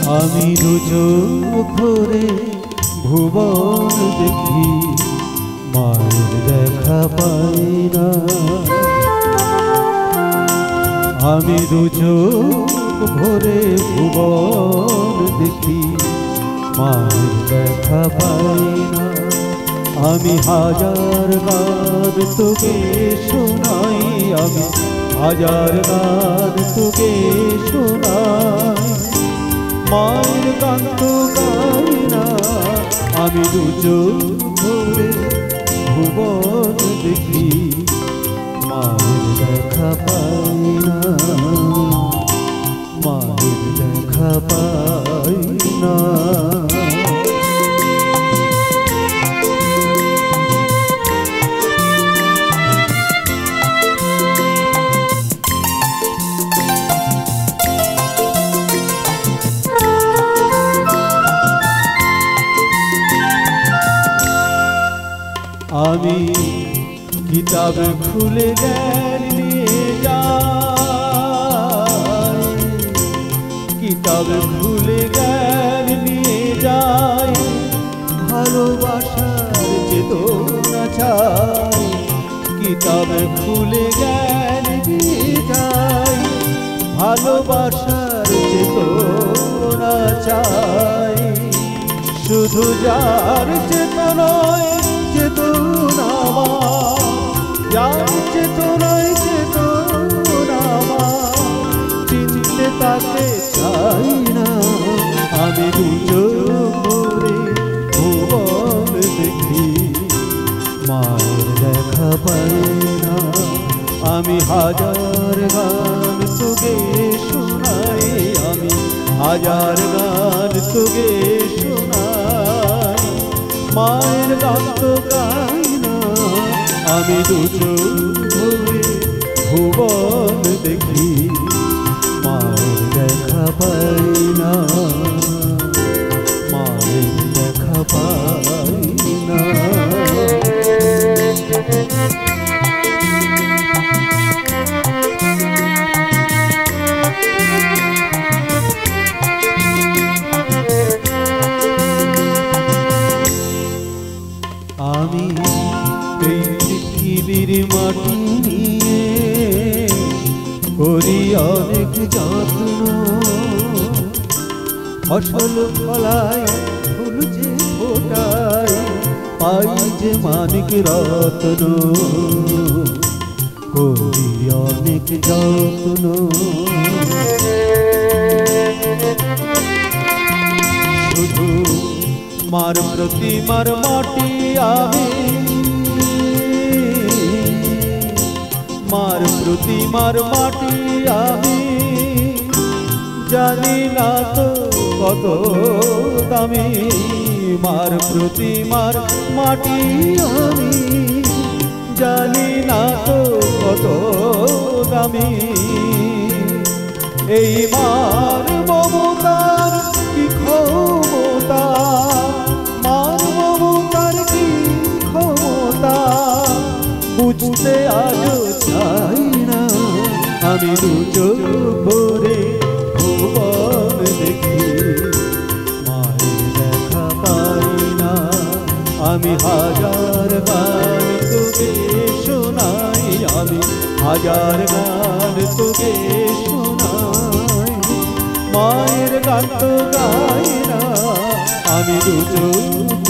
আমি দুচোখ ভরে ভুবন দেখি, মায়ের দেখা পাই না। আমি দুচোখ ভরে ভুবন দেখি, মায়ের দেখা পাই না। আমি হাজার গান তোকে শোনাই, আমি হাজার গান তোকে শোনাই, মায়ের গান তো গাই না। আমি দুচোখ ভরে ভুবন দেখি, মায়ের দেখা পাই না, মায়ের দেখা পাই না। আমি কিতাব খুলে জ্ঞান নিয়ে যাই, কিতাব খুলে জ্ঞান নিয়ে যাই, ভালোবাসার চেতনা চাই। কিতাব খুলে জ্ঞান নিয়ে যাই, ভালোবাসার চেতনা চাই। শুধু যার চেতনায় চেতনা, যার চেতনায় চেতনা, চিনতে তাকে চাই না। আমি দুচোখ ভরে ভুবন দেখি, মায়ের দেখা পাই না। আমি হাজার গান তোকে শোনাই, আমি হাজার গান তোকে শোনাই, মায়ের গান তো গাই না। আমি দুচোখ ভরে ভুবন দেখি, মায়ের দেখা পাই না, মায়ের দেখা পাই না। আমি এই পৃথিবীর মাটি নিয়ে করি অনেক যত্ন, ফসল ফলাই ফুল যে ফোটাই, পাই যে মানিক রত্ন, করি অনেক যত্ন। শুধু মার প্রতিমার মাটি আমি, মার প্রতিমার মাটি আমি, জানি না তো কত দামি। মার প্রতিমার মাটি আমি, জানি না তো কত দামি। এই মার মমতার কি ক্ষমতা, মার মমতার কি ক্ষমতা, বুঝতে আজও চাই না। আমি দুচোখ ভরে ভুবন দেখি, মায়ের দেখা পাই না। আমি হাজার গান তোকে শোনাই, আমি হাজার গান তোকে শোনাই, মায়ের গান তো গাই না। আমি দুচোখ